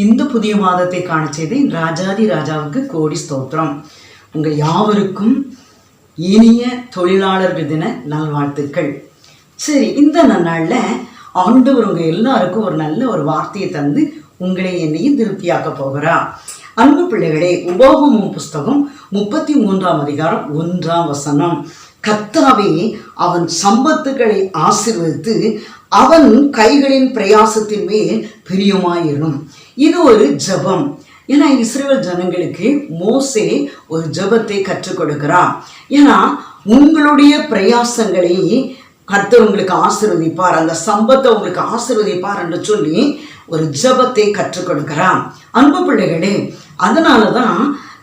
இந்த புதிய மாதத்தை காண செய்த ராஜாதி ராஜாவுக்கு கோடி ஸ்தோத்திரம். உங்கள் யாவருக்கும் இனிய தொழிலாளர் தின நல்வாழ்த்துக்கள். சரி, இந்த நாளில் ஆண்டவர் உங்கள் எல்லாருக்கும் ஒரு நல்ல ஒரு வார்த்தையை தந்து உங்களை என்னையும் திருப்தியாக்க போகிறா. அன்பு பிள்ளைகளே, உபாகமம் புஸ்தகம் 33ஆம் அதிகாரம் 1ஆம் வசனம். கர்த்தாவே அவன் சம்பத்துகளை ஆசீர்வதித்து அவன் கைகளின் பிரயாசத்தின் மேல் பிரியமாயிரும். இது ஒரு ஜபம். ஏன்னா இஸ்ரவேல் ஜனங்களுக்கு மோசே ஒரு ஜபத்தை கற்றுக் கொடுக்கிறார். ஏன்னா உங்களுடைய பிரயாசங்களை கர்த்தர் உங்களுக்கு ஆசீர்வதிப்பார், அந்த சம்பத்தை உங்களுக்கு ஆசீர்வதிப்பார் என்று சொல்லி ஒரு ஜபத்தை கற்றுக் கொடுக்கிறான். அன்பு பிள்ளைகளே, அதனால தான்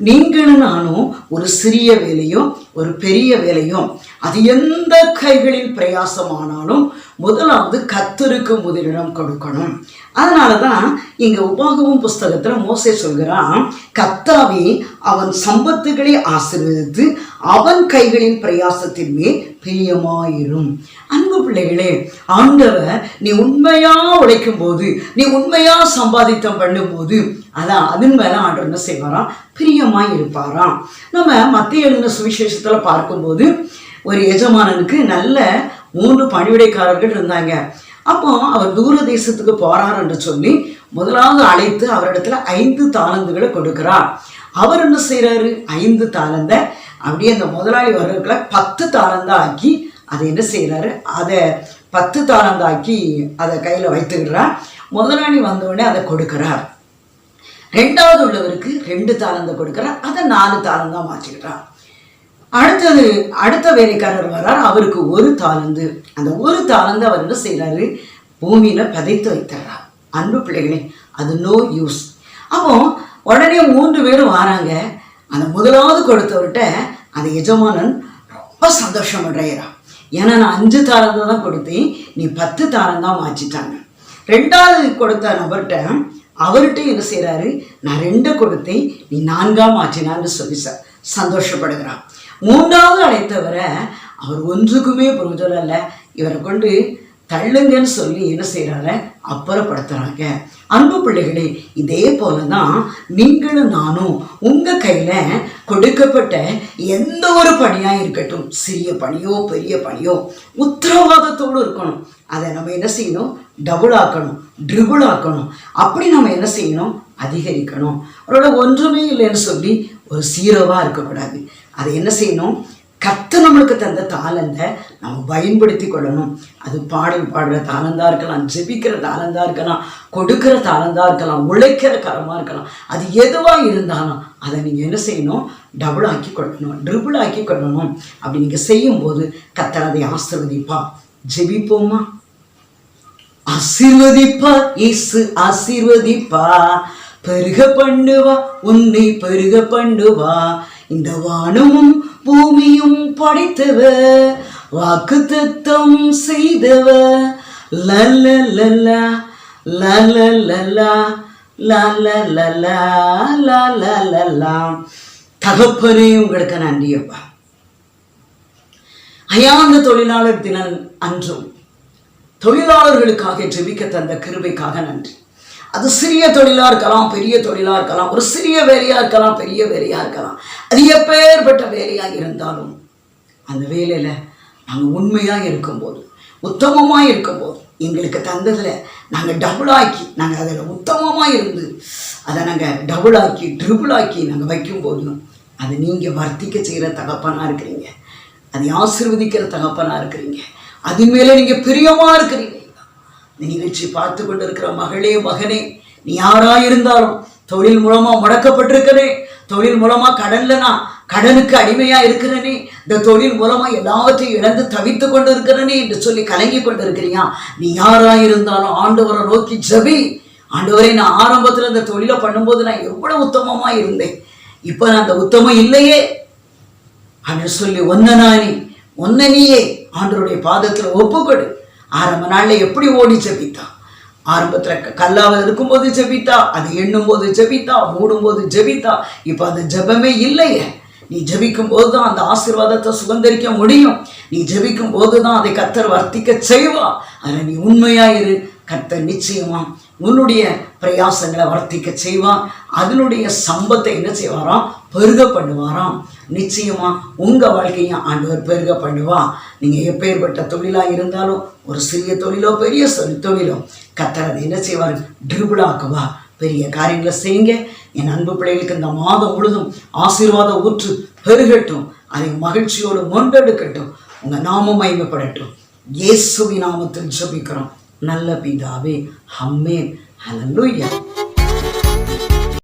நீங்களும் நானும் ஒரு சிறிய வேலையோ ஒரு பெரிய வேலையோ அது எந்த கைகளில் பிரயாசமானாலும் முதலாவது கர்த்தருக்கு முதலிடம் கொடுக்கணும். அதனால தான் இங்கே உபாகமம் புஸ்தகத்தில் மோசே சொல்கிறான், கர்த்தாவே அவன் சம்பத்துகளை ஆசீர்வதித்து அவன் கைகளின் பிரயாசத்தின் மேல் பிரியமாயிரும். அன்பு பிள்ளைகளே, ஆண்டவர் நீ உண்மையா உழைக்கும் போது, நீ உண்மையா சம்பாதித்தம் பண்ணும்போது அதான் அதன் மேல ஆண்டவர் என்ன செய்வாராம், பிரியமாய் இருப்பாராம். நம்ம மத்திய எழுதின சுவிசேஷத்துல பார்க்கும்போது ஒரு எஜமானனுக்கு நல்ல 3 பணிவிடைக்காரர்கள் இருந்தாங்க. அப்போ அவர் தூர தேசத்துக்கு போறார் என்று சொல்லி முதலாவது அழைத்து அவரிடத்துல 5 தாலந்துகளை கொடுக்கிறார். அவர் என்ன செய்யறாரு, 5 தாலந்தை அப்படியே அந்த முதலாளி வர்றதுக்குள்ள 10 தாலந்தா ஆக்கி அதை என்ன செய்யறாரு, அதை 10 தாலந்தாக்கி அதை கையில வைத்துக்கிறார். முதலாளி வந்தவுடனே அதை கொடுக்கிறார். 2வது உள்ளவருக்கு 2 தாலந்தை கொடுக்கிறார், அதை 4 தாலந்தா மாற்றிக்கிறார். அடுத்த வேலைக்காரர் வர்றார், அவருக்கு 1 தாலந்து. அந்த 1 தாலந்து அவர் என்ன செய்யறாரு, பூமியில பதைத்து வைத்துறார். அன்பு பிள்ளைகளே, அது நோ யூஸ். அப்போ உடனே 3 பேரும் வராங்க. அந்த முதலாவது கொடுத்தவர்கிட்ட அந்த எஜமானன் ரொம்ப சந்தோஷம் அடைகிறான். ஏன்னா நான் 5 தாலந்தை தான் கொடுத்தேன், நீ 10 தாலந்தா மாற்றிட்டாங்க. 2வது கொடுத்த நபர்கிட்ட அவர்கிட்ட என்ன செய்யறாரு, நான் 2 கொடுத்தேன், நீ 4ஆ மாற்றினான்னு சொல்லி சந்தோஷப்படுகிறான். 3வது அழைத்தவரை அவர் ஒன்றுக்குமே புரிஞ்சல இல்லை, இவரை கொண்டு தள்ளுங்கன்னு சொல்லி என்ன செய்யறாங்க, அப்புறப்படுத்துறாங்க. அன்பு பிள்ளைகளே, இதே போலதான் நீங்களும் நானும் உங்க கையில கொடுக்கப்பட்ட எந்த ஒரு பணியா இருக்கட்டும், சிறிய பணியோ பெரிய பணியோ, உத்தரவாதத்தோடு இருக்கணும். அதை நம்ம என்ன செய்யணும், டபுள் ஆக்கணும், ட்ரிபிள் ஆக்கணும். அப்படி நம்ம என்ன செய்யணும், அதிகரிக்கணும். அவரோட ஒன்றுமே இல்லைன்னு சொல்லி ஒரு சீரோவா இருக்கக்கூடாது. அதை என்ன செய்யணும், கர்த்தர் நம்மளுக்கு தந்த தாளந்தை நம்ம பயன்படுத்தி கொள்ளணும். அது பாடல் பாடுற தாளந்தா இருக்கலாம், ஜெபிக்கிற தாளந்தா இருக்கலாம், கொடுக்கிற தாளந்தா இருக்கலாம், உழைக்கிற கரமா இருக்கலாம். அது எதுவா இருந்தாலும் அதை நீங்க என்ன செய்யணும், டபுள் ஆக்கி கொள்ளணும், ட்ரிபிள் ஆக்கி கொள்ளணும். அப்படி நீங்க செய்யும் போது கர்த்தர் அதை ஆசீர்வதிப்பா. ஜெபிப்போமா. ஆசீர்வதிப்பா இயேசு, ஆசீர்வதிப்பா, பெருக பண்ணுவா, உன்னை பெருக பண்ணுவா. இந்த வானமும் பூமியும் படைத்தவர், வாக்கு தத்தம் செய்தவர். லல்லல்லா லல்லல்லா லல்லல்லா லல்லல்லா. தகப்பனே, உங்களுக்கு நன்றியப்பா. அயாந்த தொழிலாளர் தினம் அன்றும் தொழிலாளர்களுக்காக ஜெபிக்க தந்த கிருபைக்காக நன்றி. அது சிறிய தொழிலா இருக்கலாம், பெரிய தொழிலா இருக்கலாம், ஒரு சிறிய வேலையா இருக்கலாம், பெரிய வேலையா இருக்கலாம். அது எப்பேற்பட்ட வேலையா இருந்தாலும் அந்த வேலையில நாங்கள் உண்மையா இருக்கும்போது, உத்தமமா இருக்கும்போது, எங்களுக்கு தந்ததுல நாங்கள் டபுள் ஆக்கி, நாங்கள் அதில் உத்தமமா இருந்து அதை நாங்கள் டபுள் ஆக்கி ட்ரிபிள் ஆக்கி நாங்கள் வைக்கும்போது அதை நீங்க வர்த்திக்க செய்கிற தகப்பனா இருக்கிறீங்க, அதை ஆசீர்வதிக்கிற தகப்பனா இருக்கிறீங்க, அது மேல நீங்க பிரியமா இருக்கிறீங்க. இந்த நிகழ்ச்சி பார்த்து கொண்டு இருக்கிற மகளே, மகனே, நீ யாராயிருந்தாலும் தொழில் மூலமா முடக்கப்பட்டிருக்கிறே, தொழில் மூலமா கடனுக்கு அடிமையா இருக்கிறனே, இந்த தொழில் மூலமா எல்லாவற்றையும் இழந்து தவித்து கொண்டு இருக்கிறனே என்று சொல்லி கலங்கி கொண்டு இருக்கிறியா, நீ யாராயிருந்தாலும் ஆண்டவரை நோக்கி ஜெபி. ஆண்டவரே, நான் ஆரம்பத்துல இந்த தொழிலை பண்ணும்போது நான் எவ்வளவு உத்தமமா இருந்தேன், இப்ப நான் அந்த உத்தமம் இல்லையே அப்படின்னு சொல்லி ஒன்ன நீயே ஆண்டவருடைய பாதத்துல ஒப்புக்கொடு. ஆரம்ப நாள்ல எப்படி ஓடி ஜெபித்தா, ஆரம்பத்துல கல்லாவது இருக்கும்போது ஜெபித்தா, அது எண்ணும் போது ஜெபித்தா, மூடும் போது ஜெபித்தா. இப்ப அந்த ஜெபமே இல்லையே. நீ ஜெபிக்கும் போதுதான் அந்த ஆசீர்வாதத்தை சுதந்திரிக்க முடியும். நீ ஜெபிக்கும் போதுதான் அதை கர்த்தர் வர்த்திக்க செய்வா. அதுல நீ உண்மையா இரு. கர்த்தர் நிச்சயமா உன்னுடைய பிரயாசங்களை வர்த்திக்க செய்வார். அதனுடைய சம்பத்தை என்ன செய்வாராம்? பெருக பண்ணுவாராம். நிச்சயமா உங்க வாழ்க்கையும் ஆண்டவர் பெருக பண்ணுவா. நீங்க எப்பேற்பட்ட தொழிலா இருந்தாலும், ஒரு சிறிய தொழிலோ பெரிய தொழிலோ, கர்த்தர் அதை என்ன செய்வார்? Triple aqua. பெரிய காரியங்களை செய்யுங்க. என் அன்பு பிள்ளைகளுக்கு இந்த மாதம் முழுதும் ஆசீர்வாத ஊற்று பெருகட்டும். அதை மகிழ்ச்சியோடு கொண்டெடுக்கட்டும். உங்க நாமம் மகிமைப்படட்டும். இயேசுவின் நாமத்தில் ஜெபிக்கிறோம் நல்ல பிதாவே. ஆமென். ஹல்லேலூயா.